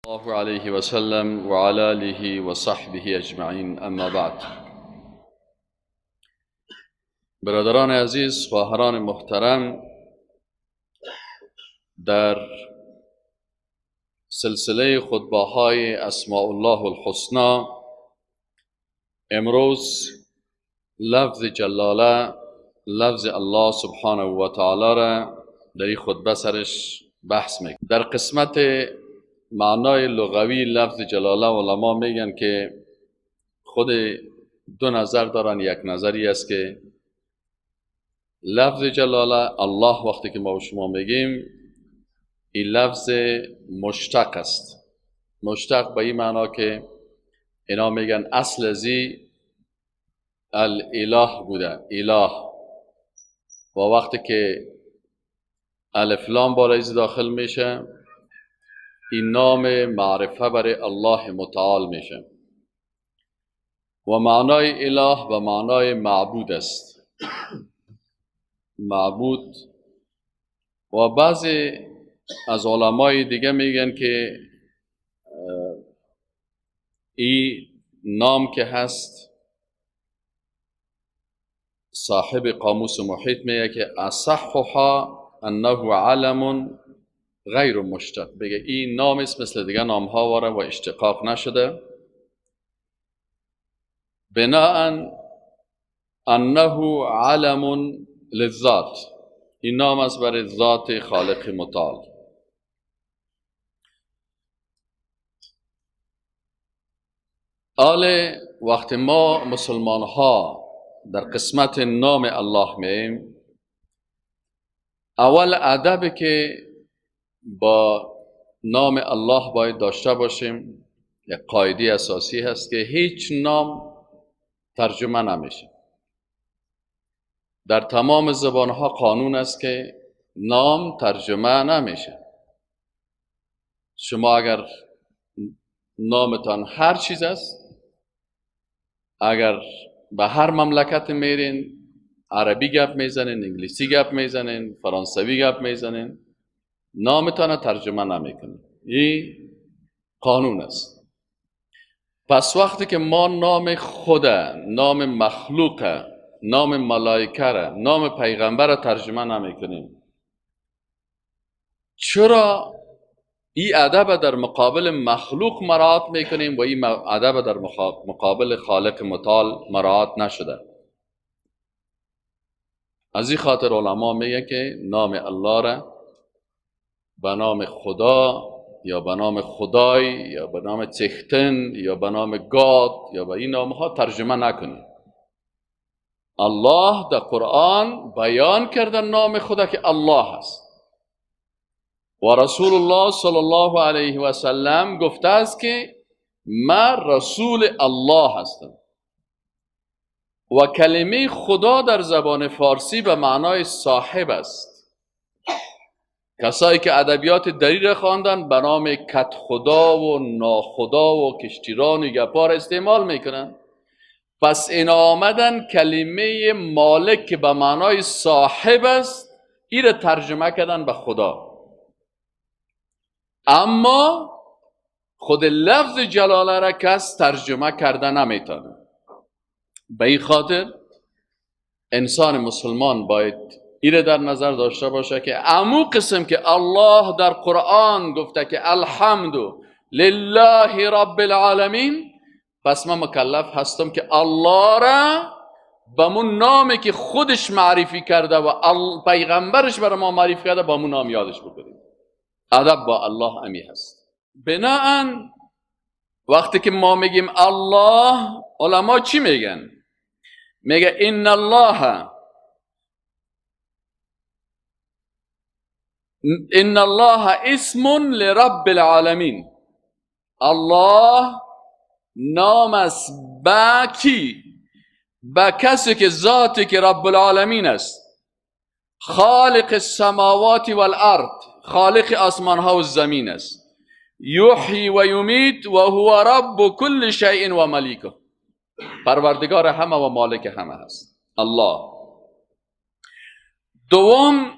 الله عليه وسلم وعلى آله وصحبه اجمعین، اما بعد. برادران عزیز، خواهران محترم، در سلسله خطبه‌های اسماء الله الحسنی امروز لفظ جلاله، لفظ الله سبحانه و تعالی را در این خطبه سرش بحث میکنم. در قسمت معنای لغوی لفظ جلاله علما میگن که خود دو نظر دارن. یک نظری است که لفظ جلاله الله وقتی که ما و شما میگیم این لفظ مشتق است. مشتق به این معنا که اینا میگن اصل ازی الاله بوده، اله، و وقتی که الف لام بالای داخل میشه این نام معرفه برای الله متعال میشه و معنای اله و معنای معبود است. معبود. و بعضی از علمای دیگه میگن که این نام که هست، صاحب قاموس محیط میگه که اصحها انه علم غیر مشتق، بگه این نام است مثل دیگه نام ها واره و اشتقاق نشده. بناء انه علم للذات، این نام است برای ذات خالق متعال. آله وقتی ما مسلمان ها در قسمت نام الله میم، اول ادب که با نام الله باید داشته باشیم، یک قاعده اساسی هست که هیچ نام ترجمه نمیشه. در تمام زبان ها قانون است که نام ترجمه نمیشه. شما اگر نامتان هر چیز است، اگر به هر مملکت میرین عربی گپ میزنین، انگلیسی گپ میزنین، فرانسوی گپ میزنین، نامتان ترجمه نمیکنین. این قانون است. پس وقتی که ما نام خود، نام مخلوق، نام ملائکه، نام پیغمبر ترجمه نمیکنیم، چرا این ادب در مقابل مخلوق مراعات میکنیم و این ادب در مقابل خالق متعال مراعات نشده؟ از این خاطر علما میگه که نام الله را به نام خدا یا به نام خدای یا به نام تختن یا به نام گاد یا به این نام ها ترجمه نکنیم. الله در قرآن بیان کرده نام خدا که الله است و رسول الله صلی الله علیه و سلم گفته است که من رسول الله هستم. و کلمه خدا در زبان فارسی به معنای صاحب است. کسایی که ادبیات دری خواندن به نام کت خدا و ناخدا و کشتیران و گپار استعمال میکنن. پس اینا آمدن کلمه مالک که به معنای صاحب است این را ترجمه کردن به خدا. اما خود لفظ جلاله را کس ترجمه کرده نمیتونه. به این خاطر انسان مسلمان باید این در نظر داشته باشه که عمو قسم که الله در قرآن گفته که الحمد لله رب العالمین، پس من مکلف هستم که الله را با مون نامی که خودش معرفی کرده و پیغمبرش برای ما معرفی کرده با مون نام یادش بکنیم. ادب با الله امی هست. بناء وقتی که ما میگیم الله، علما چی میگن؟ میگه ان الله اسم لرب العالمین. الله نام است با کی؟ با کسی که ذاتی که رب العالمین است، خالق السماوات والارض، خالق آسمان ها و زمین است. یحیی و یمیت و هو رب کل شیء و ملیکه، پروردگار همه و مالک همه هست الله. دوم،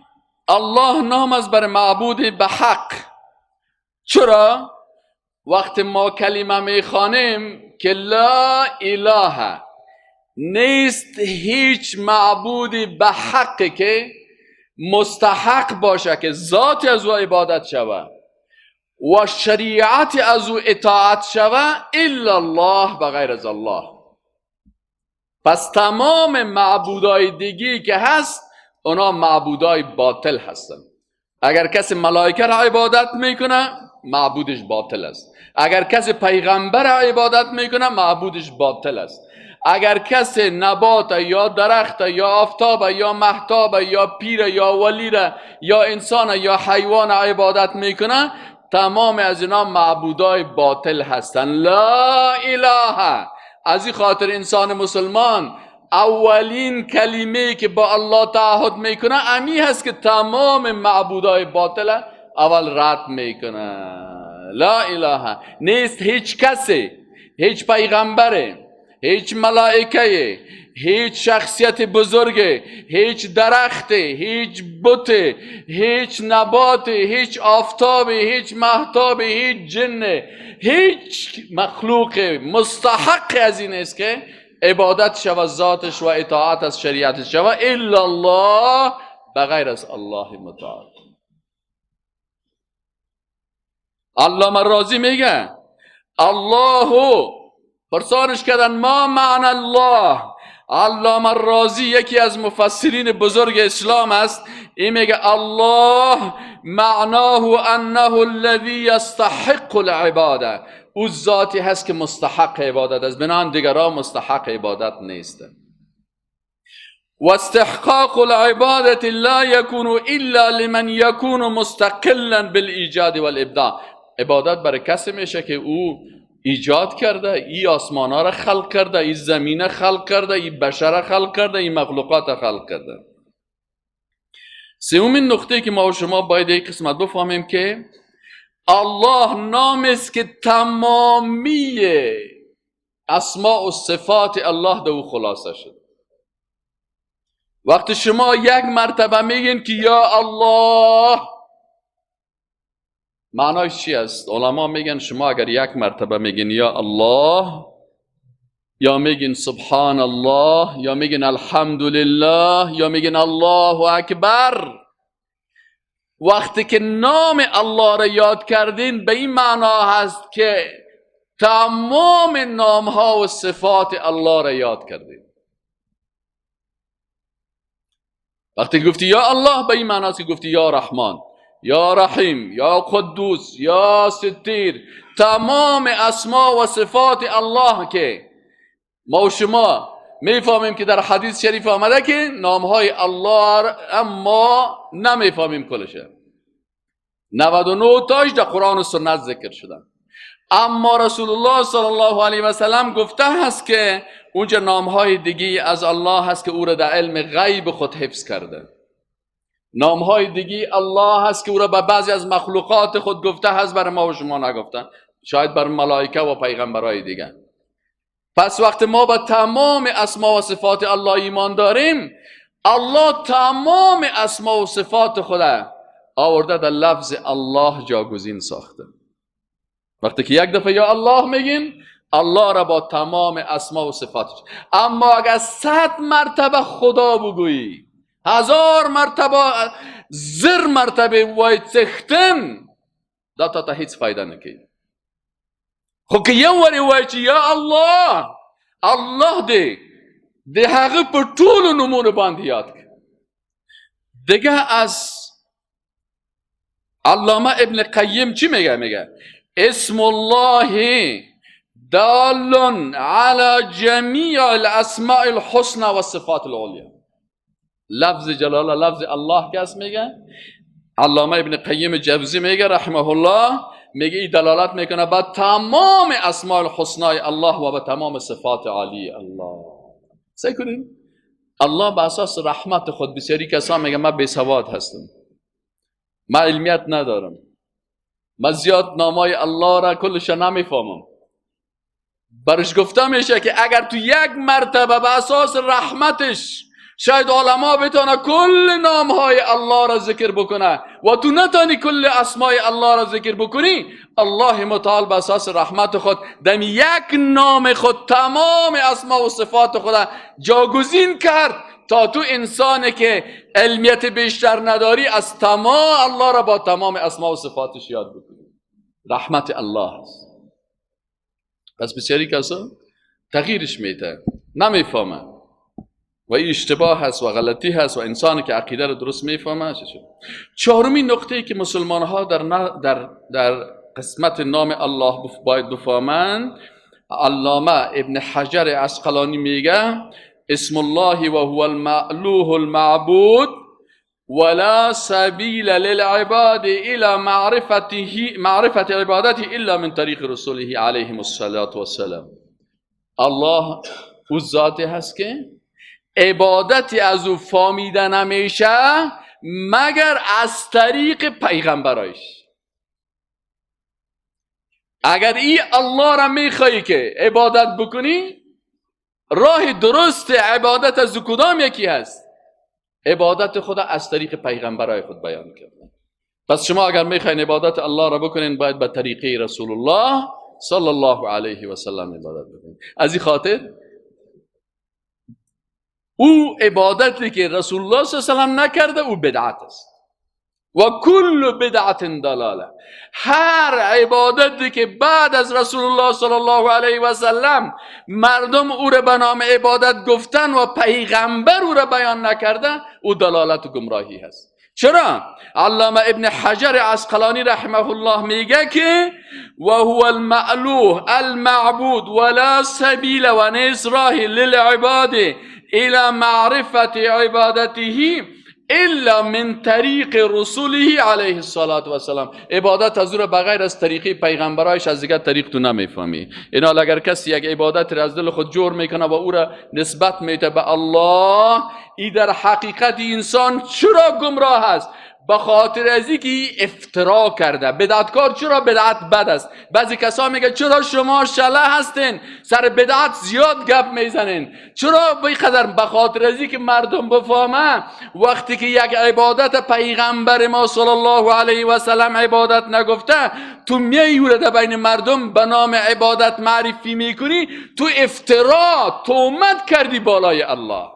الله نام است بر معبود به حق. چرا؟ وقت ما کلمه میخوانیم که لا اله، نیست هیچ معبودی به حق که مستحق باشه که ذات از او عبادت شوه و شریعت از او اطاعت شوه الا الله، بغیر از الله. پس تمام معبودای دیگی که هست اونا معبودای باطل هستن. اگر کسی ملائکه را عبادت میکنه معبودش باطل است. اگر کسی پیغمبر را عبادت میکنه معبودش باطل است. اگر کسی نبات یا درخت یا آفتاب یا مهتاب یا پیر یا ولی را یا انسان یا حیوان عبادت میکنه تمام از اینا معبودای باطل هستن. لا اله. از این خاطر انسان مسلمان اولین کلمه که با الله تعهد میکنه امی هست که تمام معبودای باطل اول رد میکنه. لا اله، نیست هیچ کسی، هیچ پیغمبره، هیچ ملائکه، هیچ شخصیت بزرگه، هیچ درخت، هیچ بت، هیچ نبات، هیچ آفتاب، هیچ مهتاب، هیچ جن، هیچ مخلوق مستحق از این است که عبادت شود ذاتش و اطاعت از شریعتش شود الا الله، بغیر از الله متعال. علامه رازی میگه الله، پرسانش کردن ما معنی الله. علامه رازی یکی از مفسرین بزرگ اسلام است. این میگه الله معناه انه الذي يستحق العباده، او ذاتی هست که مستحق عبادت است، بنابراین دیگران مستحق عبادت نیستند. و استحقاق العبادة لا يكون الا لمن يكون مستقلا بالایجاد والابداع. عبادت برای کسی میشه که او ایجاد کرده، این آسمانها را خلق کرده، این زمین خلق کرده، این بشر را خلق کرده، این مخلوقات را خلق کرده. سومین نقطه که ما و شما باید این قسمت بفهمیم که الله نام است که تمامی اسماء و صفات الله در او خلاصه شد. وقتی شما یک مرتبه میگین که یا الله، معنایش چی است؟ علما میگن شما اگر یک مرتبه میگین یا الله، یا میگین سبحان الله، یا میگین الحمدلله، یا میگین الله اکبر، وقتی که نام الله را یاد کردین به این معنا هست که تمام نامها و صفات الله را یاد کردین. وقتی گفتی یا الله به این معنا است که گفتی یا رحمان، یا رحیم، یا قدوس، یا ستیر، تمام اسما و صفات الله که ما و شما میفهمیم که در حدیث شریف آمده که نامهای الله اما نمیفهمیم کلشه. 99 تاش در قرآن و سنت ذکر شدن، اما رسول الله صلی الله علیه و سلم گفته هست که اونجا نامهای دیگی از الله هست که او را در علم غیب خود حفظ کرده. نامهای دیگی الله هست که او را به بعضی از مخلوقات خود گفته هست، برای ما و شما نگفتن، شاید بر ملائکه و پیغمبرای دیگه. پس وقتی ما به تمام اسما و صفات الله ایمان داریم، الله تمام اسما و صفات خود آورده در لفظ الله جاگزین ساخته. وقتی که یک دفعه یا الله میگین، الله را با تمام اسما و صفاتش. اما اگر 100 مرتبه خدا بگویی، 1000 مرتبه، زر مرتبه وای تختن، دا تا هیچ فایده نکی. خو که یو وری وای چی یا الله، الله ده هغه پر طول نمونه باندې یاد که. دیگه از علامه ابن قیم چی میگه؟ اسم الله دال على جميع الاسماء الحسنى والصفات العليا. لفظ جلاله، لفظ الله که اسم میگه، علامه ابن قیم جوزی میگه رحمه الله، میگه این دلالت میکنه به تمام اسماء الحسنى الله و به تمام صفات عالی الله. سعی کنین الله به اساس رحمت خود، بسیاری کسا میگه من بیسواد هستم، من علمیت ندارم، من زیاد نامای الله را کلش نمیفهمم. برش گفته میشه که اگر تو یک مرتبه به اساس رحمتش شاید علما بتونه کل نامهای الله را ذکر بکنه و تو نتانی کل اسمای الله را ذکر بکنی، الله متعال به اساس رحمت خود دم یک نام خود تمام اسما و صفات خود جاگزین کرد تا تو انسانی که علمیت بیشتر نداری از تمام الله را با تمام اسما و صفاتش یاد بکنی. رحمت الله است. پس بسیاری کسا تغییرش میده، نمیفهمه و این اشتباه هست و غلطی هست و انسانی که عقیده رو درست میفهمه. چهارمین نقطه ای که مسلمان ها در قسمت نام الله باید بفهمند، علامه ابن حجر عسقلانی میگه اسم الله و هو المألوه المعبود ولا سبیل للعباد الى معرفت عبادته الا من طریق رسوله علیهم الصلاة والسلام. الله او ذاتی هست که عبادتی از او فهمیده نمیشه مگر از طریق پیغمبرایش. اگر این الله را میخوایی که عبادت بکنی، راه درست عبادت از کدام یکی هست؟ عبادت خدا از طریق پیغمبرای خود بیان کرده. پس شما اگر میخواین عبادت الله را بکنین باید به طریقه رسول الله صلی الله علیه و سلم عبادت بکنین. از این خاطر او عبادتی که رسول الله صلی الله علیه و سلم نکرده او بدعت است و کل بدعت ضلاله. هر عبادتی که بعد از رسول الله صلی الله علیه و سلم مردم او را به نام عبادت گفتن و پیغمبر او را بیان نکرده، او دلالت و گمراهی هست. چرا؟ علامه ابن حجر عسقلانی رحمه الله میگه که و هو المألوه المعبود ولا سبیل و نیز راهی للعباد الى معرفت عبادته الا من طریق رسوله علیه الصلاة والسلام. عبادت از او را بغیر از طریقی پیغمبرایش از دیگر طریق تو نمیفهمی. اینا اگر کسی یک عبادت را از دل خود جور میکنه و او را نسبت میده به الله، ای در حقیقت انسان چرا گمراه است؟ به خاطر از اینکه افترا کرده. بدعتکار چرا بدعت بد است؟ بعضی کسا میگه چرا شما شله هستین، سر بدعت زیاد گپ میزنین. چرا بقدر؟ به خاطر از اینکه مردم بفهمه وقتی که یک عبادت پیغمبر ما صلی الله علیه و سلم عبادت نگفته، تو میوره بین مردم به نام عبادت معرفی میکنی، تو افترا تهمت کردی بالای الله،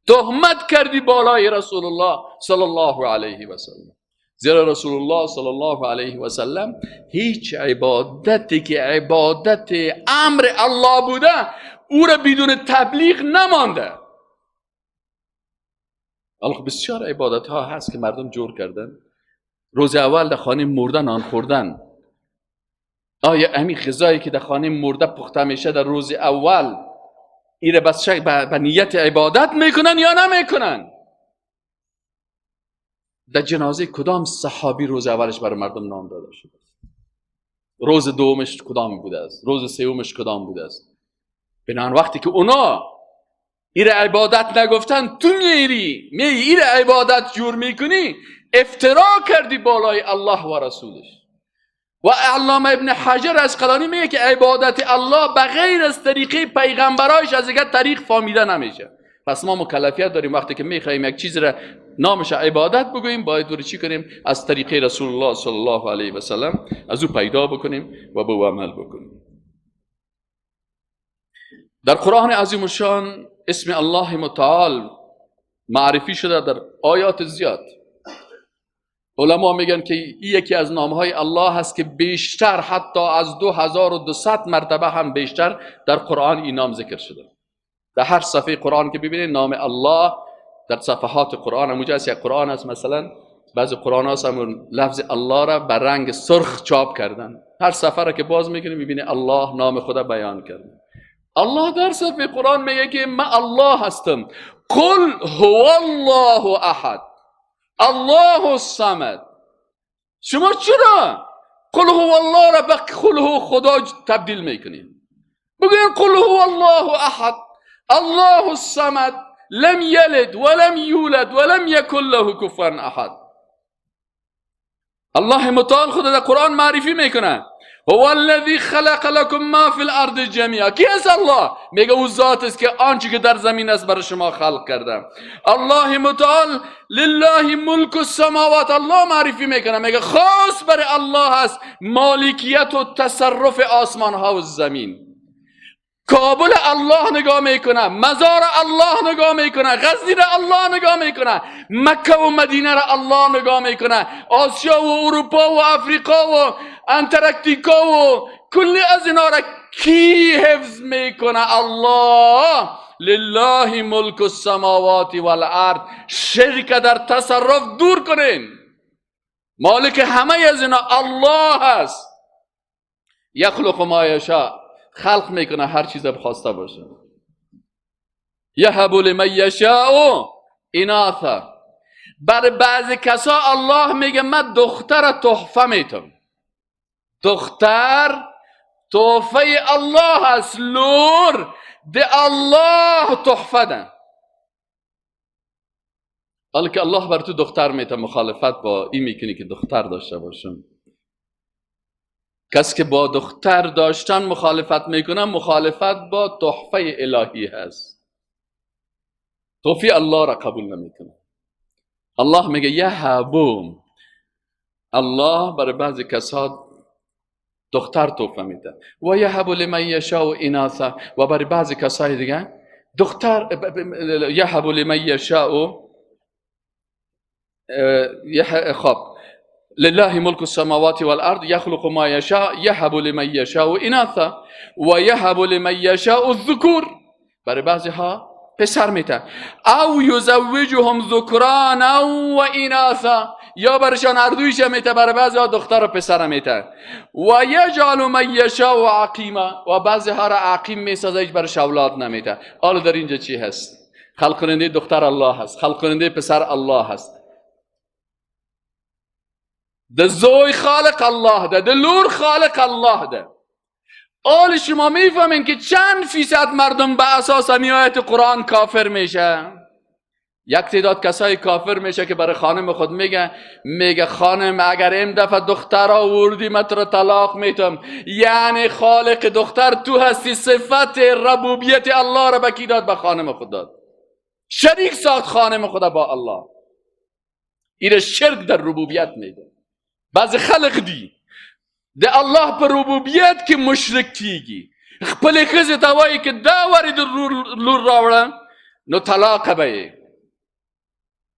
تهمت کردی بالای رسول الله صلی الله علیه و سلم. زیرا رسول الله صلی الله علیه و سلم هیچ عبادتی که عبادت امر الله بوده او را بدون تبلیغ نمانده. البته بسیار عبادت ها هست که مردم جور کردن. روز اول در خانه مرده نان خوردن. آیا همین غذایی که در خانه مرده پخته میشه در روز اول ایره بس به نیت عبادت میکنن یا نمیکنن؟ در جنازه کدام صحابی روز اولش برای مردم نام داده شده؟ روز دومش کدام بوده است؟ روز سومش کدام بوده است؟ بنان وقتی که اونا ایره عبادت نگفتن، تو ایره عبادت جور میکنی، افترا کردی بالای الله و رسولش. و علامه ابن حجر عسقلانی میگه که عبادت الله بغیر از طریقه پیغمبرایش از دیگر طریق فهمیده نمیشه. پس ما مکلفیت داریم وقتی که میخوایم یک چیز را نامش عبادت بگوییم، باید دوری چی کنیم؟ از طریقه رسول الله صلی الله علیه و سلم از او پیدا بکنیم و به او عمل بکنیم. در قرآن عظیم الشان اسم الله متعال معرفی شده در آیات زیاد. علما میگن که این یکی از نامهای الله هست که بیشتر حتی از 2200 مرتبه هم بیشتر در قرآن این نام ذکر شده. در هر صفحه قرآن که ببینید نام الله در صفحات قرآن همونجا هست. یک قرآن هست مثلا بعضی قرآن هست همون لفظ الله را به رنگ سرخ چاپ کردن. هر صفحه را که باز میکنید میبینید الله نام خدا بیان کرده. الله در صفحه قرآن میگه که من الله هستم. قل هو الله احد الله الصمد. شما چرا قل هو الله را به قل هو خدا تبدیل میکنید؟ بگوین قل هو الله احد الله الصمد لم یلد ولم یولد ولم یکن له کفوا احد. الله متعال خود در قرآن معرفی میکنه هو الذی خلق لكم ما فی الارض جمیعا. کی است الله؟ میگه او ذات است که آنچه که در زمین است برای شما خلق کردم. الله متعال لله ملک السماوات. الله معرفی میکنه، میگه خاص برای الله است مالکیت و تصرف آسمان ها و زمین. کابل الله نگاه میکنه، مزار الله نگاه میکنه، غزنی را الله نگاه میکنه، مکه و مدینه را الله نگاه میکنه، آسیا و اروپا و افریقا و انتارکتیکا و کلی از اینا را کی حفظ میکنه؟ الله. لله ملک السماوات والارض. شرک در تصرف دور کنین، مالک همه از اینا الله هست. یخلق ما یشاء. خلق میکنه هر چیز بخواسته باشه. یهب لمن یشاء اناثا. بر بعضی کسا الله میگه من دختر تحفه میتم. دختر تحفه الله هست، لور ده الله تحفه ده. حالا که الله بر تو دختر میتم، مخالفت با این میکنی که دختر داشته باشم. کسی که با دختر داشتن مخالفت میکنه، مخالفت با تحفه الهی هست. تحفه الله را قبول نمیکنه. الله میگه یهبو. الله برای بعضی کسا دختر تحفه میده. و یهب لمن یشاء اناثا. و برای بعضی کسای دیگه دختر یهب لمن یشاء. خب لله ملک السماوات والارض یخلق ما یشاء یهب لمن یشاء اناثا و یهب لمن یشاء الذکور. برای بعضی ها پسر میده. او یزوجهم ذکرانا و اناثا. یا برشان اردویش میده، برای بعضی ها دختر و پسر میده. و یجعل من یشاء عقیما. و بعضی ها را عقیم میسازه، هیچ برش اولاد نمیده. حالا در اینجا چی هست؟ خلق کننده دختر الله هست، خلق کننده پسر الله هست. ده زوی خالق الله ده، ده لور خالق الله ده. آل شما میفهمین که چند فیصد مردم به اساس همین آیت قرآن کافر میشه؟ یک تعداد کسای کافر میشه که برای خانم خود میگه خانم اگر این دفعه دختر آوردی من تو را طلاق میتم. یعنی خالق دختر تو هستی، صفت ربوبیت الله را به کی داد؟ به خانم خود داد. شریک ساخت خانم خدا با الله. این شرک در ربوبیت میده. بعضی خلق دی ده الله پر ربوبیت که مشرک کیگی. خپل خزی توایی که داوری در لور راوڑا نو طلاق بایی.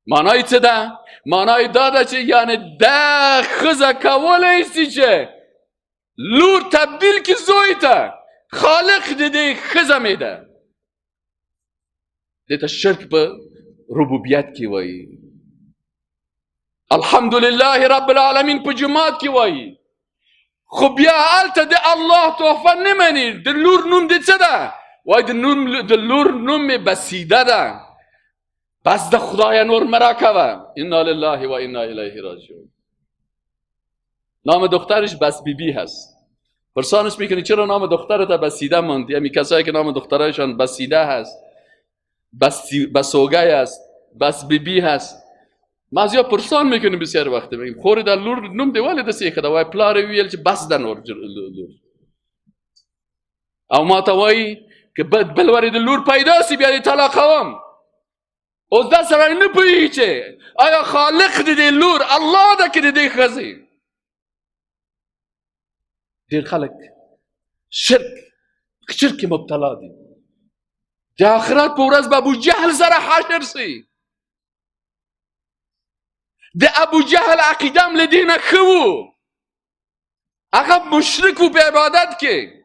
معنای چه ده؟ معنای داده چه؟ یعنی ده خزا کول ایستی چه؟ لور تبدیل که زوی تا خالق دیده خزا میده. دیتا شرک به ربوبیت کی وایی. الحمدلله رب العالمین په جماعت کی وایی. خب بیا الته ده الله تحفه نمانی. ده لور نوم ده چه ده؟ وای ده لور نوم بسیده ده. بس ده خدای نور مرا کوه. انا لله و انا الیه راجعون. نام دخترش بس بی بی هست. پرسانش میکنی چرا نام دخترت بسیده ماند؟ یعنی کسایی که نام دخترشان بسیده هست، بسوگه هست، بس بی بی هست. مازیا پرسان میکنیم بسیار وقت میگیم خوری در لور نوم دیوالی دستی خدا وای پلار ویل چه بس در لور. او ما توایی که بلوری در لور پیداسی بیادی طلاق خوام. از دست سرانی نپویی چه؟ آیا خالق دیده لور الله ده که دیده خزی؟ دیر خلق شرک مبتلا دی. ده آخرات پورز با ابو جهل سر حشر سی. ده ابو جهل عقیدم لدین خو اخب مشرک و به عبادت که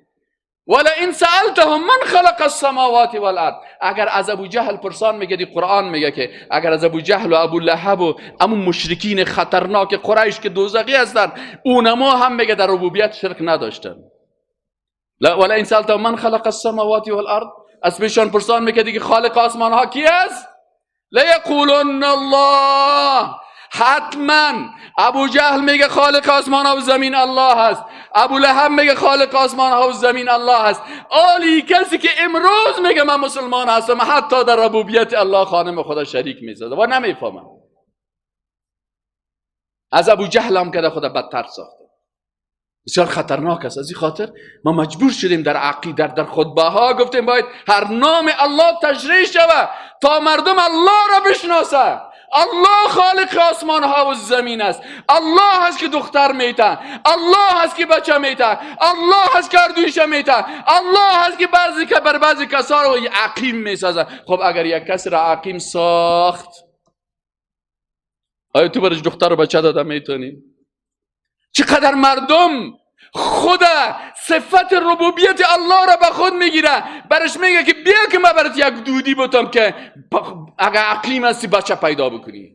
ولا ان سألتهم من خلق السماوات والارض. اگر از ابو جهل پرسان میگه دی قرآن میگه که اگر از ابو جهل و ابو لهب و همون مشرکین خطرناک قریش که دوزخی هستن اونما هم میگه در ربوبیت شرک نداشتن. ولا ان سألتهم من خلق السماوات والارض. از بهشان پرسان میگه دی خالق آسمان ها کی است؟ لیقولن الله. حتما ابو جهل میگه خالق آسمان ها و زمین الله هست. ابو لهب میگه خالق آسمان ها و زمین الله هست. آلی کسی که امروز میگه من مسلمان هستم حتی در ربوبیت الله خانم خدا شریک میزده و نمیفهمم. از ابو جهل هم که خدا بدتر ساخته. بسیار خطرناک است. از این خاطر ما مجبور شدیم در عقیده در خطبه ها گفتیم باید هر نام الله تشریح شود تا مردم الله را بشناسه. الله خالق آسمان ها و زمین است. الله هست که دختر میته، الله هست که بچه میته، الله هست که اردویش میته، الله هست که بر بعضی کسا رو عقیم میسازه. خب اگر یک کس را عقیم ساخت، آیا تو برش دختر و بچه داده میتونی؟ چقدر مردم خود صفت ربوبیت الله را به خود میگیره، برش میگه که بیا که من برات یک دودی بتم که اگر عقیم هستی بچه پیدا بکنی.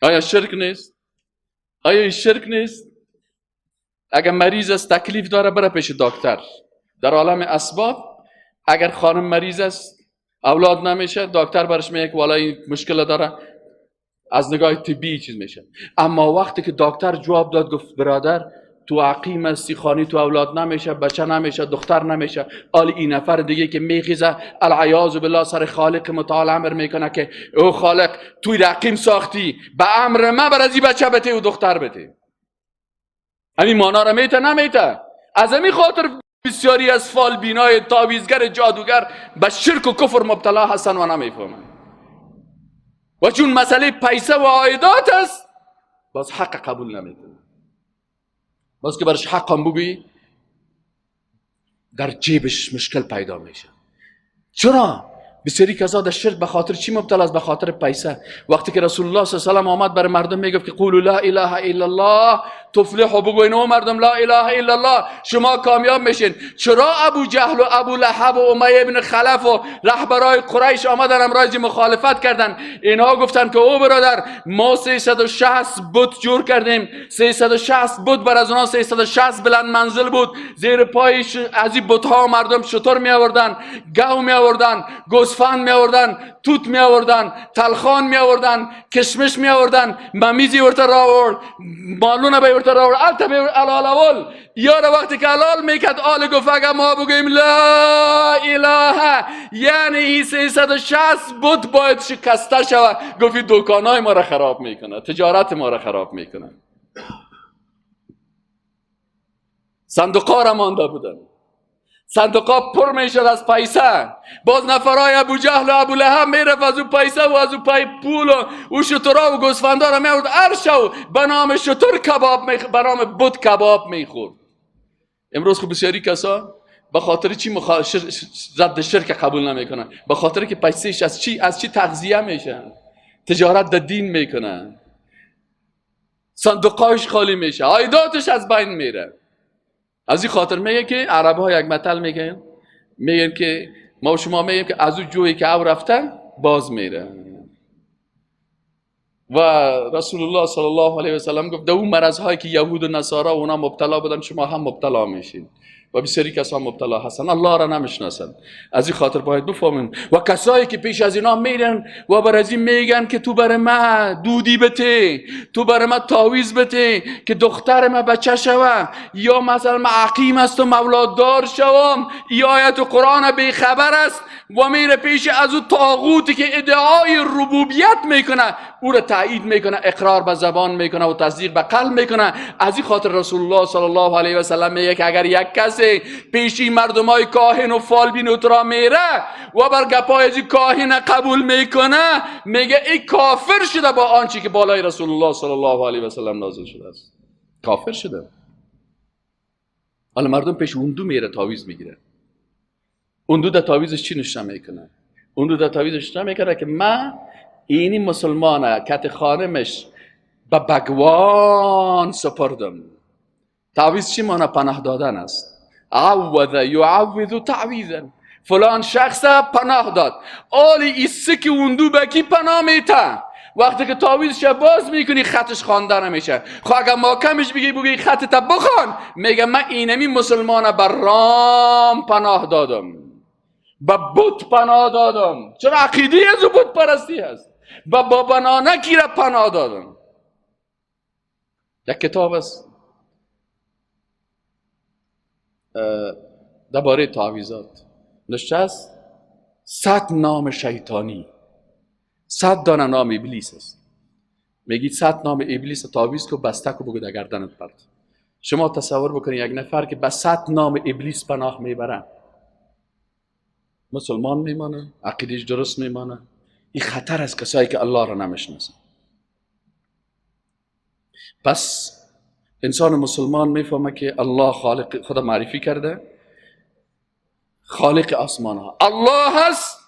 آیا شرک نیست؟ آیا این شرک نیست؟ اگر مریض است تکلیف داره بره پیش دکتر. در عالم اسباب اگر خانم مریض است اولاد نمیشه، دکتر برش میگه که والا این مشکل داره، از نگاه طبی چیز میشه. اما وقتی که دکتر جواب داد گفت برادر تو عقیم هستی، خانی تو اولاد نمیشه، بچه نمیشه، دختر نمیشه، حالی این نفر دیگه که میخیزه العیاذ بالله سر خالق متعال امر میکنه که او خالق توی عقیم ساختی، به امر من بر از این بچه بده و دختر بده. همین مانا را میته نمیته. از همین خاطر بسیاری از فالبینای تعویذگر جادوگر به شرک و کفر مبتلا هستن و نمیفهمن. و چون مسئله پیسه و عایدات است باز حق قبول نمیکنه. باز که برش حق هم بگویی در جیبش مشکل پیدا میشه. چرا؟ بسیاری کسا در شرک به خاطر چی مبتلا است؟ به خاطر پیسه. وقتی که رسول الله صلی الله علیه و آله آمد برای مردم میگفت که قولوا لا اله الا الله تفلحوا، بگوین او مردم لا اله الا الله شما کامیاب میشین. چرا ابو جهل و ابو لهب و امیه بن خلف و رهبرای قریش آمدن امراض مخالفت کردن؟ اینها گفتن که او برادر ما 360 بت جور کردیم، 360 بت بر از اونها 360 بلند منزل بود، زیر پایش از این بت ها مردم شتر می آوردن، گاو می آوردن، گوسفند می آوردن، توت می آوردن، تلخان می آوردن، کشمش می آوردن، ممیزی ورته را آورد، مالونه به ورته را آورد. البته علال اول یار وقتی که علال میکرد آل گفت اگر ما بگویم لا اله یعنی این 360 بت باید شکسته شود. گفت دکانای ما را خراب میکنه، تجارت ما را خراب میکنه. صندوقا را مانده بودن، صندوقا پر میشد از پیسه. باز نفرای ابو جهل و ابو لهب میرفت از او پیسه و از او پول و او شترا و گوسفندا را میورد ارشو به نام شتر کباب به نام بت کباب میخورد. امروز خب بسیاری کسا به خاطر چی ضد شرک قبول نمیکنن؟ به خاطر که پیسهش از چی تغذیه میشن، تجارت در دین میکنن، صندوقاش خالی میشه، عایداتش از بین میره. از این خاطر میگه که عرب ها یک مثل میگن که ما و شما میگیم که از اون جویی که او رفته باز میره. و رسول الله صلی الله علیه و سلم گفت اون مرض هایی که یهود و نصارا اونا مبتلا بودن شما هم مبتلا میشین. و بسیاری کسا مبتلا هستن الله را نمیشناسن. از این خاطر باید بفهمین. و کسایی که پیش از اینا میرن و بر از این میگن که تو برای من دودی بده، تو برای من تعویذ بده که دختر من بچه شوه، یا مثلا من عقیم است و مولاددار شوم، یا آیت قرآن بی خبر است و میره پیش از او طاغوتی که ادعای ربوبیت میکنه او را تایید میکنه، اقرار به زبان میکنه و تصدیق به قلب میکنه. از این خاطر رسول الله صلی الله علیه و سلم میگه که اگر یک کسی پیشی مردمای کاهن و فالبین و ترا میره و بر گپای از کاهن قبول میکنه، میگه ای کافر شده با آنچه که بالای رسول الله صلی الله علیه و سلم نازل شده است. کافر شده. حالا مردم پیش اون دو میره تعویذ میگیره. اون دو در تعویذش چی نشون میکنه؟ اون دو در تعویذش نشون میکنه که من اینی مسلمانه کت خانمش به بگوان سپردم. تعویذ چی معنی؟ پناه دادن است. عوذ یعوذ تعویذا، فلان شخص پناه داد. آلی ایسه که اون دو بکی پناه میته. وقتی که تعویذش باز میکنی خطش خوانده نمیشه. خب اگر محکمش بگی خطت بخوان، میگه من اینمی مسلمانه بر رام پناه دادم، با بت پناه دادم. چرا عقیده از بت پرستی هست. با بابانانه کی را پناه دادم. یک کتاب است درباره تعویذات نوشته است 100 نام شیطانی، 100 دانه نام ابلیس است. میگید 100 نام ابلیس تعویض کو بسته کو بگو در گردنت پرت. شما تصور بکنید یک نفر که به 100 نام ابلیس پناه میبره مسلمان میمانه، عقیدش درست میمانه. این خطر از کسایی که الله را نمیشناسن. پس انسان مسلمان میفهمه که الله خالق خدا معرفی کرده، خالق آسمان ها الله هست،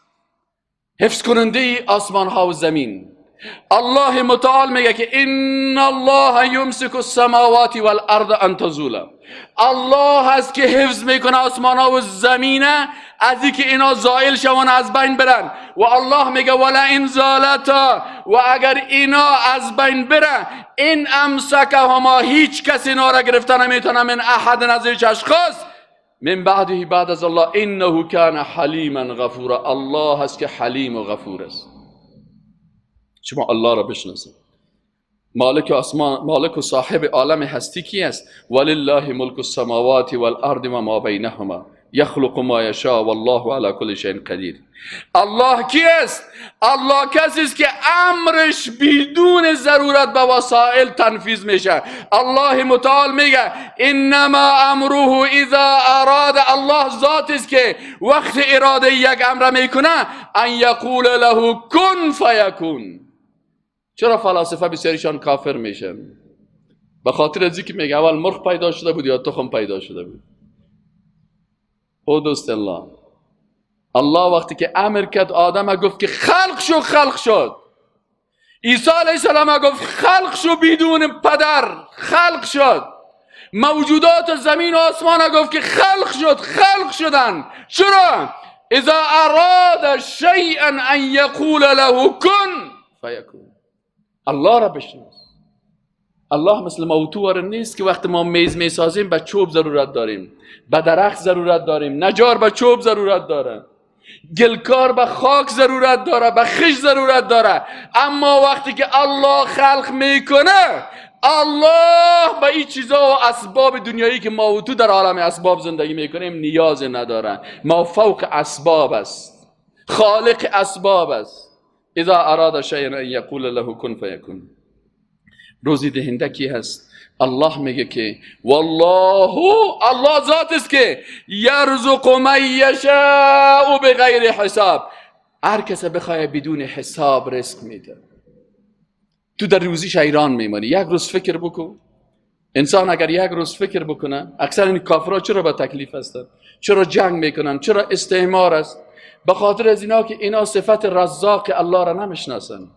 حفظ کننده آسمان ها و زمین. الله متعال میگه که ان الله یمسک السماوات والارض ان تزولا. الله هست که حفظ میکنه آسمان ها و زمینه از اینکه اینا زائل شون، از بین برن. و الله میگه ولا ان زالتا، و اگر اینا از بین بره این امسکهما، هیچ کسی اینا را گرفته نمیتونه من احد، از هیچ اشخاص، من بعده، بعد از الله، انه کان حلیما غفورا. الله هست که حلیم و غفور است. شما الله را بشناسید. مالک آسمان، مالک و صاحب عالم هستی کی است؟ ولله ملک السماوات والارض و ما بینهما یخلق ما یشاء والله علی کل شیء قدیر. الله کی است؟ الله کسی است که امرش بدون ضرورت به وسایل تنفیذ میشه. الله متعال میگه انما امره اذا اراد. الله ذات است که وقت اراده یک امر میکنه ان یقول له کن فیکون. چرا فلاسفه بسیاریشان کافر میشن؟ به خاطر از اینکه میگه اول مرغ پیدا شده بود یا تخم پیدا شده بود. او دوست الله، الله وقتی که امر کرد آدم گفت که خلق شو، خلق شد. عیسی علیه السلام گفت خلق شو بدون پدر، خلق شد. موجودات زمین و آسمان گفت که خلق شد، خلق شدن. چرا؟ اذا اراد شیئا ان یقول له کن فیکون. الله را بشناس. الله مثل موتور نیست که وقتی ما میز میسازیم به چوب ضرورت داریم، به درخت ضرورت داریم. نجار به چوب ضرورت داره، گلکار به خاک ضرورت داره، به خش ضرورت داره. اما وقتی که الله خلق میکنه، الله به این چیزا و اسباب دنیایی که ما و تو در عالم اسباب زندگی میکنیم نیاز نداره. ما فوق اسباب است، خالق اسباب است. اذا اراد شیئا ان یقول له کن فیکون. روزی دهنده کی هست؟ الله میگه که والله، الله ذات است که یرزق من یشاء بغیر حساب. هر کس بخواه بدون حساب رزق میده. تو در روزیش حیران میمانی. یک روز فکر بکن. انسان اگر یک روز فکر بکنه، اکثر این کافرها چرا به تکلیف هستند؟ چرا جنگ میکنن؟ چرا استعمار است؟ به خاطر از اینا که اینا صفت رزاق الله را نمیشناسن.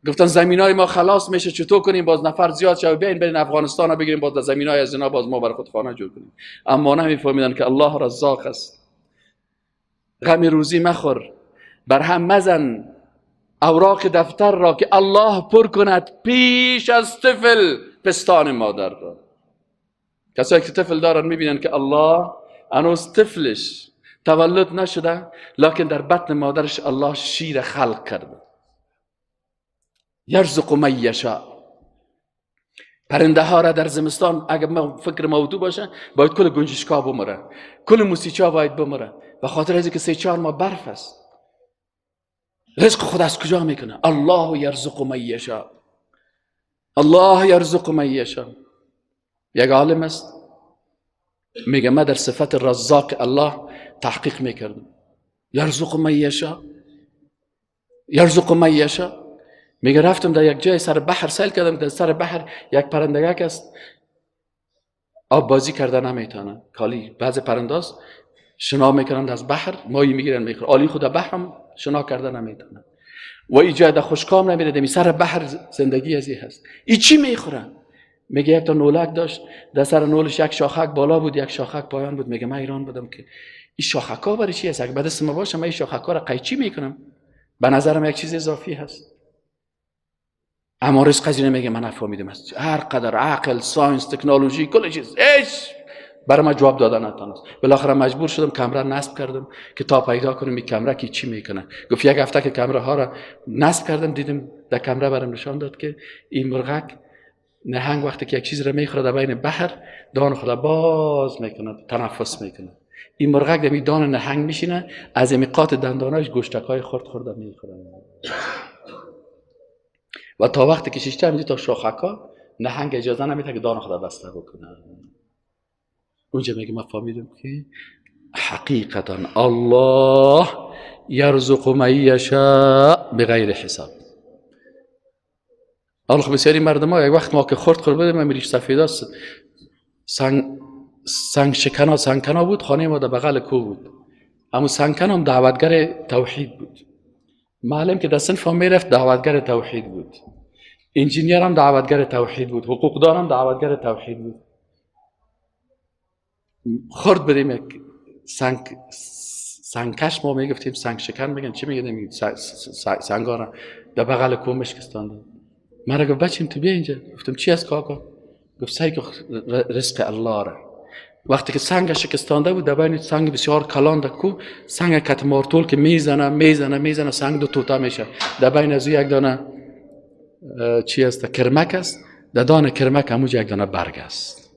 گفتن زمینای ما خلاص میشه، چطور کنیم باز نفر زیاد شه، بیاین برین افغانستان رو بگیریم، باز زمینای از اینا باز ما بر خود خانه جور کنیم. اما نمیفهمیدن که الله رزاق است. غم روزی مخور، بر هم مزن اوراق دفتر را که الله پر کند پیش از طفل پستان مادر را. کسایی که طفل دارن میبینن که الله هنوز طفلش تولد نشده، لکن در بطن مادرش الله شیر خلق کرده. یرزق من یشاء. پرنده ها را در زمستان اگر فکر موضوع باشه باید کل گنجشکا بمره، کل موسیچا باید بمره، به خاطر از اینکه 3-4 ماه برف است. رزق خود از کجا میکنه؟ الله یرزق من یشاء. الله یرزق من یشاء. یک عالم است میگه من در صفت رزاق الله تحقیق میکردم. یرزق من یشاء، یرزق من یشاء. میگه رفتم در یک جای سر بحر سیل کردم، در سر بحر یک پرندگک است آب بازی کرده نمیتونه. کالی بعض پرنداز شنا میکنند از بحر، ماهی میگیرن میخورن، آلی خود بحر هم شنا کرده نمیتونه. و ای جای در خشکام نمیره، دمی سر بحر زندگی ازی هست. ای چی میخورن؟ میگه یک تا نولک داشت، در سر نولش یک شاخک بالا بود، یک شاخک پایان بود. میگه من ایران بودم که این شاخکا برای چی هست؟ اگه به دست ما باشه من این شاخکا را قیچی میکنم، به نظرم یک چیز اضافی هست. اما رزق قضیه میگه من نفهمیدم است. هر قدر عقل، ساینس، تکنولوژی، کل چیز هیچ برای من جواب دادن نتونست. بالاخره مجبور شدم کمره نصب کردم که تا پیدا کنم این کمره کی چی میکنه. گفت یک هفته که کمره ها را نصب کردم، دیدم در کمره برام نشان داد که این مرغک نهنگ وقتی که یک چیز را میخوره در بین بحر دهان خود باز میکنه، تنفس میکنه. این مرغک در دهان نهنگ میشینه، از میقات دنداناش گوشتکای خرد خورده میخوره. و تا وقتی که شیشته میدی تا شاخکا نهنگ اجازه نمیده که دان خدا بسته بکنه. اونجا میگه ما فهمیدم که حقیقتا الله یرزق من یشاء بغیر حساب. الله خب بسیاری مردم ها یک وقت ما که خورد بده من میریش سفید است سنگ شکنا بود، خانه ما در بغل کو بود. اما سنگکن هم دعوتگر توحید بود. معلم که در صنف هم میرفت دعوتگر توحید بود. انجینیر هم دعوتگر توحید بود. حقوقدان هم دعوتگر توحید بود. خورد بریم یک سنگکش ما میگفتیم سنگ شکن میگن چی میگن سنگارا در بغل کو مشکستانده. من را گفت بچیم تو بیا اینجا. گفتم چی است کاکا؟ گفت سعی کن رزق الله را. وقتی که سنگ شکستانده بود در بین سنگ بسیار کلان کو سنگ کت مارتول که میزنه سنگ دو توتا میشه. در بین از یک دانه چی است کرمک است، در دانه کرمک همونجا یک دانه برگ است.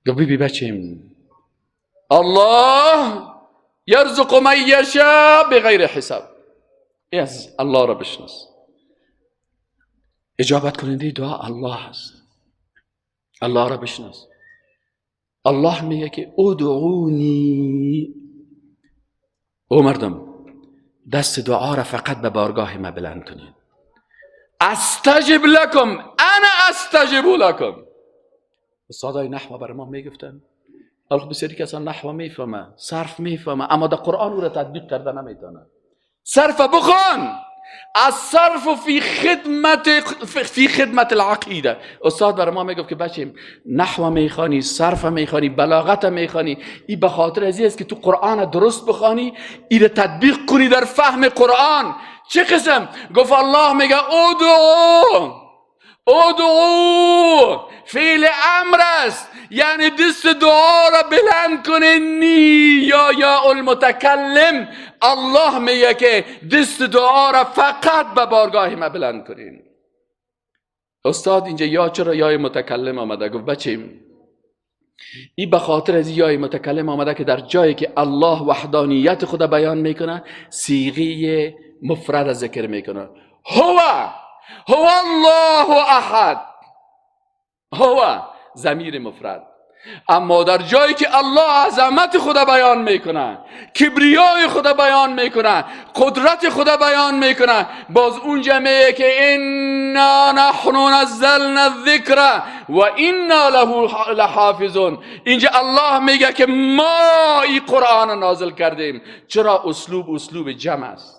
گفت بی بچیم الله یرزق من یشاء بغیر حساب. از الله را بشناس. اجابت کننده دعا الله است. الله را بشناس. الله میگه که ادعونی، او مردم دست دعا را فقط به بارگاه ما بلند کنید. استجب لکم انا استجب لکم. استادای نحو بر ما میگفتن الله بسیاری کسان نحو میفهمه، صرف میفهمه، اما در قرآن او را تطبیق کرده نمیتونه. صرف بخوان، الصرف فی خدمت العقیده. استاد برای ما میگفت که بچیم نحو میخوانی، صرف میخوانی، بلاغت میخوانی، این به خاطر ازی است که تو قرآن درست بخوانی، این را تطبیق کنی در فهم قرآن. چه قسم؟ گفت الله میگه ادعو فعل امر است، یعنی دست دعا را بلند کنی یا المتکلم. الله میگه که دست دعا را فقط به بارگاه ما بلند کنین. استاد اینجا یا چرا یای متکلم آمده؟ گفت بچیم این به خاطر از یای متکلم آمده که در جایی که الله وحدانیت خدا بیان میکنه صیغه مفرد ذکر میکنه. هو الله احد، هو ضمیر مفرد. اما در جایی که الله عظمت خدا بیان میکنه، کبریای خدا بیان میکنه، قدرت خدا بیان میکنه، باز اونجا میگه که انا نحن نزلنا الذکر و انا له لحافظون. اینجا الله میگه که ما این قرآن نازل کردیم. چرا؟ اسلوب جمع است.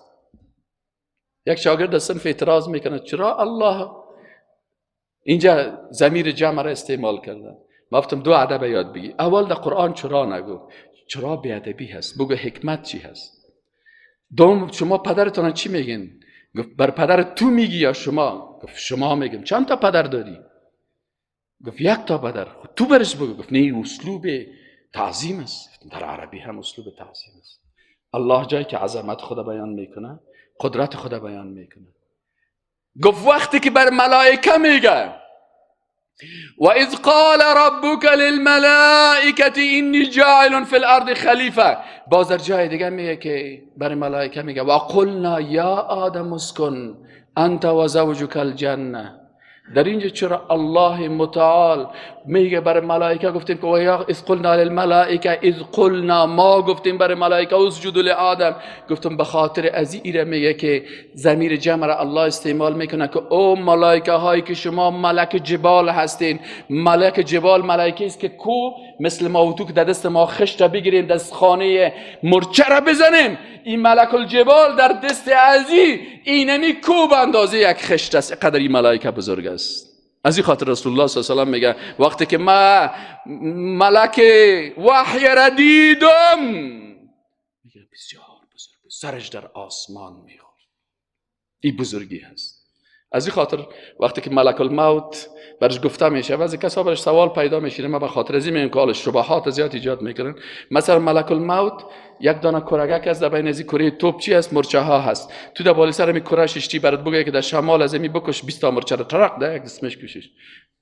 یک شاگرد صنف اعتراض میکنه چرا الله اینجا ضمیر جمع را استعمال کرده. ما گفتم دو ادب یاد بگی. اول در قرآن چرا نگو، چرا بیادبی هست، بگو حکمت چی هست. دوم شما پدرتون چی میگین؟ گفت بر پدر تو میگی یا شما؟ گفت شما میگم. چند تا پدر داری؟ گفت یک تا پدر. تو برش بگو. گفت نه اسلوب تعظیم است. در عربی هم اسلوب تعظیم است. الله جایی که عظمت خدا بیان میکنه، قدرت خدا بیان میکنه. گفت وقتی که بر ملائکه میگه و اذ قال ربک للملائکه انی جاعل فی الارض خلیفه، باز در جای دیگه میگه که بر ملائکه میگه و قلنا یا آدم اسکن انت و زوجک الجنه. در اینجا چرا الله متعال میگه بر ملائکه گفتیم که و یا اذ قلنا للملائکه، اذ قلنا ما گفتیم بر ملائکه اسجدوا لآدم. گفتم به خاطر از این میگه که ضمیر جمع را الله استعمال میکنه که او ملائکه هایی که شما ملک جبال هستین. ملک جبال ملائکه است که کو مثل ما و تو که در دست ما خشت بگیریم، دست خانه مرچه را بزنیم، این ملک الجبال در دست ازی اینمی کو به اندازه یک خشت است. قدر این ملائکه بزرگ است. از این خاطر رسول الله صلی الله علیه و آله میگه وقتی که ما ملک وحی را دیدم، میگه بسیار بزرگ، سرش در آسمان میخورد. این بزرگی هست. از این خاطر وقتی که ملک الموت برش گفته میشه بعضی کسا برش سوال پیدا میشه، ما به خاطر از این میگم که شبهات زیاد ایجاد میکنن. مثلا ملک الموت یک دانه کرگک از در بین از این کره توپ چی است؟ مرچه ها هست. تو در بالا سر می کره ششتی برات بگه که در شمال از می بکش 20 تا مرچه را ترق ده یک دستمش کشش،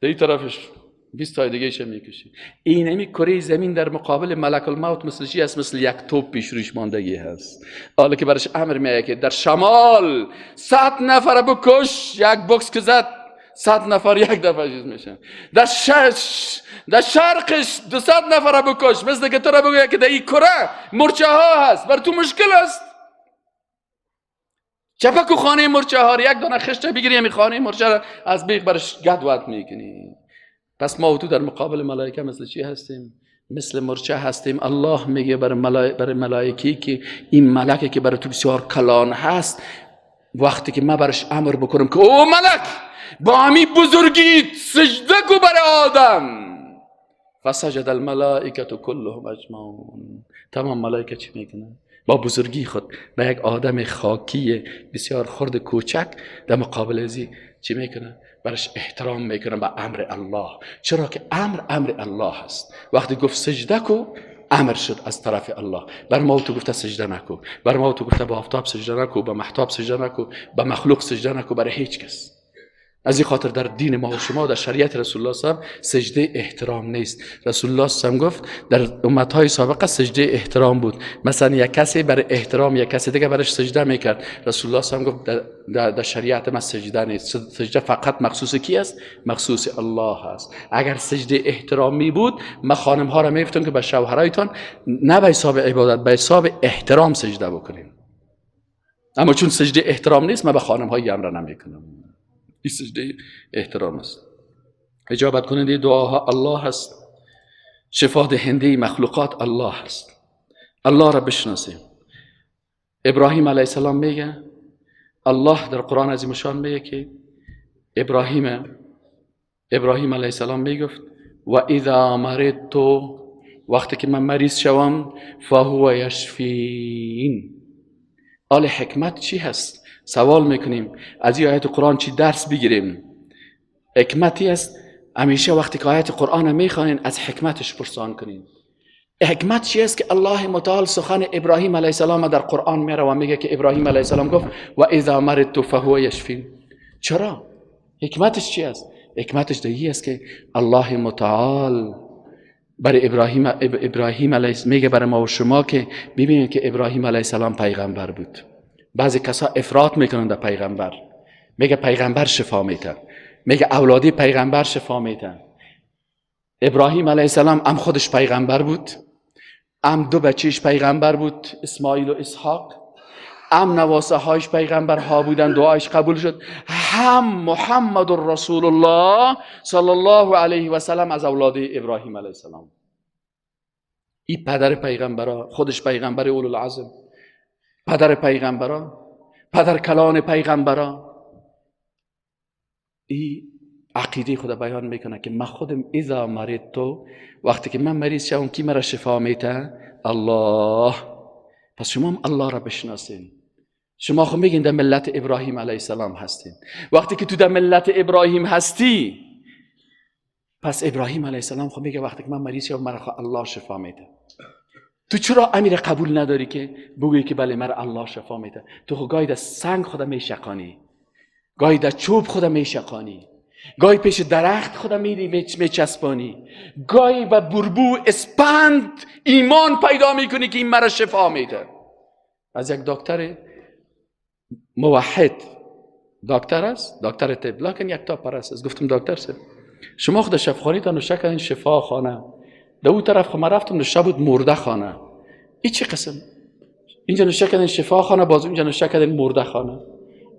در این طرفش 20 تا دیگه شه میکشی. اینمی کره زمین در مقابل ملک الموت مثل چی است؟ مثل یک توپ پیش روش ماندگی هست. حالا که برش امر میگه که در شمال 100 نفر بکش، یک بوکس که زد 100 نفر یک دفعه چیز میشن. در شرقش 200 نفر بکش، مثل که تو را بگوید که در این کره مرچه ها هست، بر تو مشکل است. چپک و خانه مرچه ها، یک دانه خشت بگیری همین خانه مرچه را از بیخ برش گدوت میکنی. پس ما و تو در مقابل ملائکه مثل چی هستیم؟ مثل مرچه هستیم. الله میگه برای ملائکی که این ملکه که برای تو بسیار کلان هست، وقتی که ما برش امر بکنم که او ملک با همین بزرگی سجده کو برای آدم، فسجد الملائکه کلهم اجمعون، تمام ملائکه چی میکنن؟ با بزرگی خود به یک آدم خاکی بسیار خرد کوچک در مقابل ازی چی میکنن؟ برش احترام میکنن به امر الله. چرا که امر الله هست. وقتی گفت سجده کو، امر شد از طرف الله. بر ما تو گفته سجده نکو، بر ما تو گفته به آفتاب سجده نکو، به مهتاب سجده نکو، به مخلوق سجده نکو، برای هیچ کس. از این خاطر در دین ما و شما، در شریعت رسول الله صلی الله علیه و سجده احترام نیست. رسول الله صلی الله علیه و گفت در امتهای سابقه سجده احترام بود. مثلا یک کسی برای احترام یک کسی دیگه برش سجده میکرد، رسول الله صلی الله علیه و گفت در شریعت ما سجده نیست. سجده فقط مخصوص کی است؟ مخصوص الله است. اگر سجده احترامی بود، ما خانم ها را میگفتم که به شوهرایتان نه به حساب عبادت، به حساب احترام سجده بکنیم. اما چون سجده احترام نیست، ما به خانم های امر نمیکنم. این سجده احترام است. اجابت کننده دعاها الله هست، شفا دهنده مخلوقات الله هست. الله را بشناسیم. ابراهیم علیه السلام میگه، الله در قرآن عظیم الشان میگه که ابراهیم علیه السلام میگفت و اذا مرضت، وقتی که من مریض شوم، فهو یشفین. آل حکمت چی هست؟ سوال میکنیم از این آیت قرآن چی درس بگیریم؟ حکمتی است همیشه وقتی که آیت قرآن میخوانین از حکمتش پرسان کنین. حکمت چی است که الله متعال سخن ابراهیم علیه السلام در قرآن میاره و میگه که ابراهیم علیه السلام گفت و اذا مرضت فهو یشفین. چرا؟ حکمتش چی است؟ حکمتش دیگه است که الله متعال برای ابراهیم علیه السلام میگه برای ما و شما که ببینید که ابراهیم علیه السلام پیغمبر بود. بعضی کسا افراط میکنن در پیغمبر، میگه پیغمبر شفا میده، میگه اولادی پیغمبر شفا میده. ابراهیم علیه السلام هم خودش پیغمبر بود، هم دو بچهش پیغمبر بود، اسماعیل و اسحاق، هم نواسه هایش پیغمبر ها بودن، دعایش قبول شد. هم محمد رسول الله صلی الله علیه و سلم از اولاد ابراهیم علیه السلام. این پدر پیغمبرها، خودش پیغمبر اولو العزم، پدر پیغمبرها، پدر کلان پیغمبرها. این عقیده خود بیان میکنه که من خودم اذا مرضت، وقتی که من مریض شوم کی مرا شفا میده؟ الله. پس شما هم الله را بشناسین. شما خود میگین در ملت ابراهیم علیه السلام هستین. وقتی که تو در ملت ابراهیم هستی، پس ابراهیم علیه السلام خود میگه وقتی که من مریض شوم مرا الله شفا میده. تو چرا امیر قبول نداری که بگویی که بله مرا الله شفا میده؟ تو خود گاهی در سنگ خود میشقانی، گاهی در چوب خود میشقانی، گاهی پیش درخت خود میری میچسبانی، گاهی به بربو اسپند ایمان پیدا میکنی که این مرا شفا میده. از یک دکتر موحد، دکتر است، دکتر طب، لکن یک تا پرست است. گفتم دکتر سه شما خود شفاخانه تا نوشته کردین شفا خانه، در اون طرف خود رفتم نوشته بود مرده خانه. این چه قسم؟ اینجا نوشته کردین شفا خانه، باز اینجا نوشته کردین مرده خانه.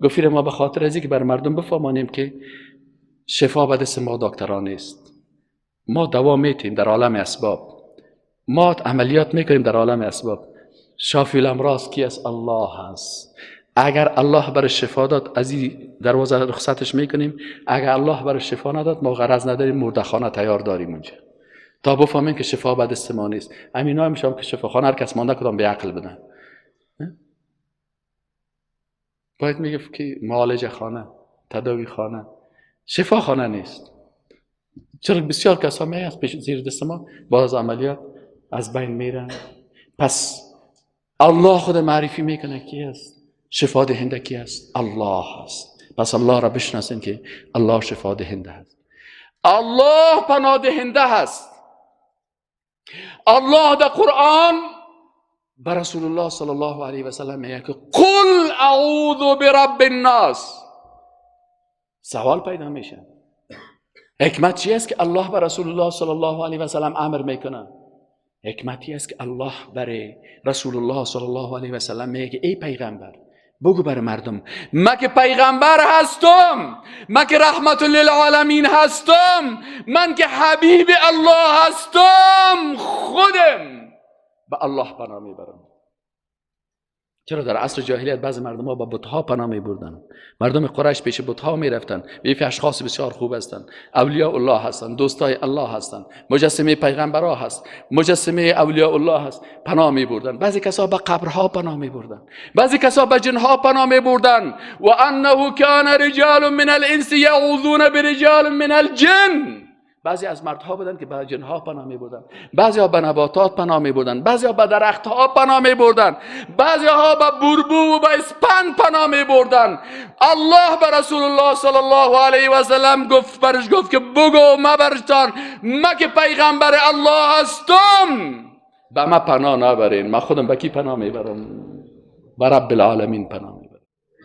گفتیم ما به خاطر ازی که بر مردم بفهمانیم که شفا به دست ما دکتران نیست. ما دوا میتیم در عالم اسباب، ما عملیات میکنیم در عالم اسباب. شافی الامراض کی است؟ الله هست. اگر الله برای شفا داد از این دروازه رخصتش میکنیم، اگر الله برای شفا نداد ما غرض نداریم، مردخانه تیار داریم اونجا تا بفهمیم که شفا به دست ما نیست. همینا هم میشم که شفاخانه هر کس مانده کدام به عقل بدن. باید میگه که معالجه خانه، تداوی خانه، شفا خانه نیست. چرا بسیار کسا می از پیش زیر دست ما باز عملیات از بین میرن. پس الله خود معرفی میکنه کی است؟ شفا دهنده کی است؟ الله است. پس الله را بشناسین که الله شفا دهنده است. الله پناه دهنده هست. الله در قرآن بر رسول الله صلی الله علیه و سلم میگه که قل اعوذ برب الناس. سوال پیدا میشه حکمت چی است که الله بر رسول الله صلی الله علیه و سلم امر میکنه؟ حکمتی است که الله برای رسول الله صلی الله علیه و سلم میگه ای پیغمبر بگو بر مردم من که پیغمبر هستم، من که رحمت للعالمین هستم، من که حبیب الله هستم، خودم به الله پناه میبرم. چرا در عصر جاهلیت بعضی مردم ها با بتها پناه میبردن؟ مردم قریش پیش بتها میرفتن. یه اشخاص بسیار خوب هستند، اولیاء الله هستند، دوستای الله هستند، مجسمه پیغمبرها هست، مجسمه اولیاء الله هست، پناه میبردن. بعضی کسا به قبرها پناه میبردن، بعضی کسا به جنها پناه میبردن. و انه کان رجال من الانس یعوذون برجال من الجن. بعضی از مردها بودن که به جنها پناه میبردن، بعضی ها به نباتات پناه میبردن، بعضی ها به درختها پناه میبردن، بعضی ها به بربو و به اسپند پناه میبردن. الله به رسول الله صلی الله علیه و سلم برش گفت که بگو مبرتان من که پیغمبر الله هستم، به من پناه نبرین. من خودم به کی پناه میبرم؟ به رب العالمین پناه میبرم.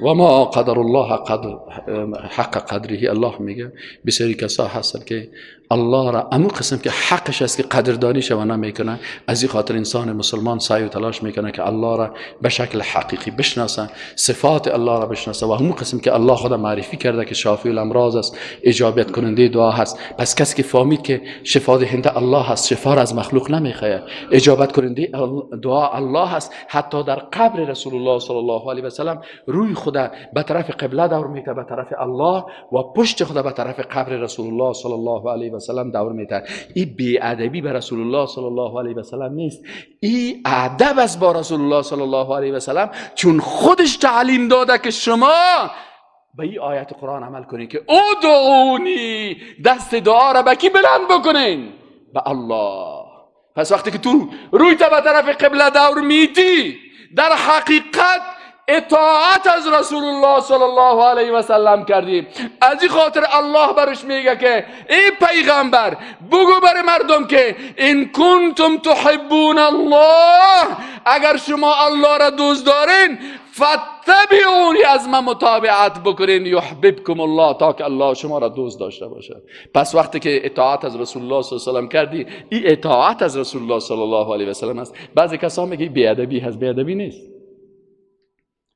و ما قدر الله حق قدره. الله میگه بسیاری کسا هستن که الله را امو قسم که حقش است که قدردانی شو نمیکنه. از این خاطر انسان مسلمان سعی و تلاش میکنه که الله را به شکل حقیقی بشناسه، صفات الله را بشناسه. و امو قسم که الله خدا معرفی کرده که شافی الامراض است، اجابت کننده دعا هست. پس کسی که فهمید که شفا دهنده الله هست، شفا را از مخلوق نمیخواد، اجابت کننده دعا الله هست. حتی در قبر رسول الله صلی الله علیه و سلم روی خدا به طرف قبله دور میته، به طرف الله، و پشت خدا به طرف قبر رسول الله صلی الله علیه و سلم دور میته. این بی ادبی به رسول الله صلی الله علیه و سلم نیست، این ادب است با رسول الله صلی الله علیه و سلم، چون خودش تعلیم داده که شما به این آیت قرآن عمل کنین که ادعونی، دست دعا را به کی بلند بکنین؟ به الله. پس وقتی که تو روی به طرف قبله دور میتی، در حقیقت اطاعت از رسول الله صلی الله علیه و سلم کردیم. از این خاطر الله برش میگه که ای پیغمبر بگو بر مردم که ان کنتم تحبون الله، اگر شما الله را دوست دارین فتبعونی، از من متابعت بکنین، یحببکم الله، تا که الله شما را دوست داشته باشه. پس وقتی که اطاعت از رسول الله صلی الله علیه و سلم کردی، این اطاعت از رسول الله صلی الله علیه و سلم است. بعضی کسا میگه بی ادبی هست، بی ادبی نیست.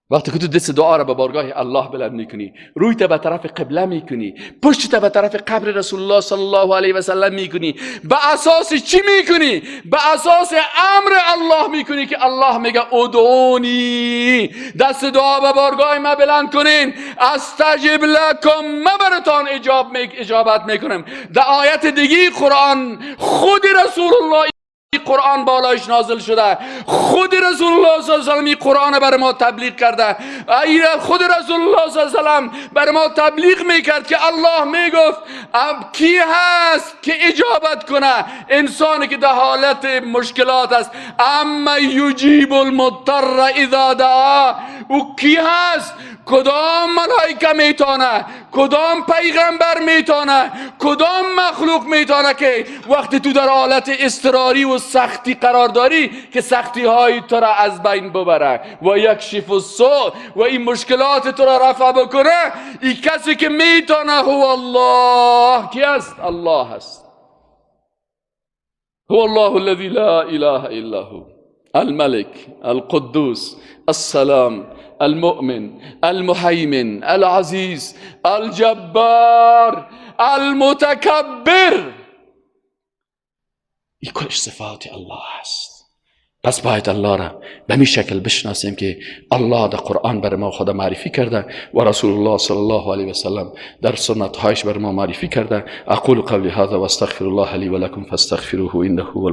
وقتی که تو دست دعا را به بارگاه الله بلند میکنی، روی تا به طرف قبله میکنی، پشت تا به طرف قبر رسول الله صلی الله علیه و سلم میکنی، به اساس چی میکنی؟ به اساس امر الله میکنی که الله میگه ادعونی، دست دعا به بارگاه ما بلند کنین، استجب لکم، ما براتون اجابت میکنم. در آیت دیگه قرآن خود رسول الله قرآن بالایش نازل شده، خود رسول الله صلی الله علیه و سلم این قرآن بر ما تبلیغ کرده. خود رسول الله صلی الله علیه و سلم بر ما تبلیغ میکرد که الله میگفت کی هست که اجابت کنه؟ انسانی که در حالت مشکلات است. اما یجیب المضطر اذا دعا، او کی هست؟ کدام ملائکه میتونه، کدام پیغمبر میتونه، کدام مخلوق میتونه که وقتی تو در حالت اضطراری و سختی قرار داری که سختی های تو را از بین ببره و یکشف السوء و این مشکلات تو را رفع بکنه؟ این کسی که میتونه هو الله. کی است؟ الله است. هو الله الذي لا اله الا هو الملك القدوس السلام المؤمن المهيمن العزيز الجبار المتكبر. این کلش صفات الله است. پس باید الله را به می شکل بشناسیم که الله در قرآن بر ما خدا معرفی کرده و رسول الله صلی الله علیه و سلم در سنت هایش بر ما معرفی کرده. اقول قولی هذا و استغفر الله لی و لکم فاستغفروه انه هو